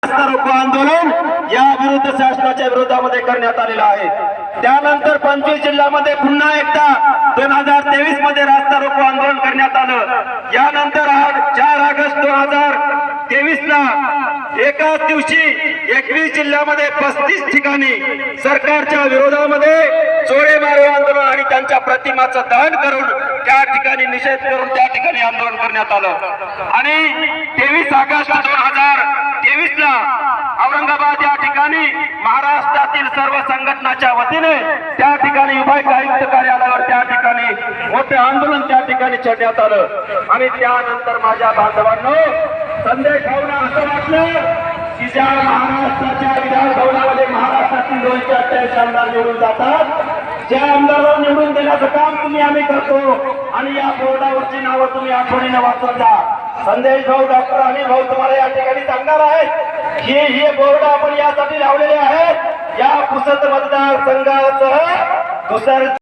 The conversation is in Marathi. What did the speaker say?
रास्ता रोको आंदोलन या विरुद्ध शासनाच्या विरोधामध्ये करण्यात आलेलं आहे। त्यानंतर 25 जिल्ह्यामध्ये पुन्हा एकदा 2023 मध्ये रास्ता रोको आंदोलन करण्यात आलं। यानंतर आज 4 ऑगस्ट 2023 ला एकाच दिवशी 21 जिल्ह्यामध्ये 35 ठिकाणी सरकारच्या विरोधामध्ये चोरे मारे आंदोलन आणि त्यांच्या प्रतिमाचं दहन करून त्या ठिकाणी निषेध करून त्या ठिकाणी आंदोलन करण्यात आलं। आणि 23 ऑगस्ट 2023 ला औरंगाबाद या ठिकाणी महाराष्ट्रातील सर्व संघटनाच्या वतीने त्या ठिकाणी विभागीय आयुक्त कार्यालयावर त्या ठिकाणी मोठे आंदोलन त्या ठिकाणी छेडण्यात आलं। आणि त्यानंतर माझ्या बांधवांनो, संदेश भावना असं वाटलं की ज्या महाराष्ट्राच्या विधान भवनामध्ये महाराष्ट्रातील 248 आमदार निवडून जातात, त्या आमदारांना निवडून देण्याचं काम आम्ही करतो आणि या बोर्डावरची नावं तुम्ही आठवणीने वाचत जा। संदेश भाऊ, डॉक्टर अनिल भाऊ तुम्हाला या ठिकाणी सांगणार आहेत की हे बोर्ड आपण यासाठी लावलेले आहेत, या पुसद मतदारसंघासह दुसऱ्या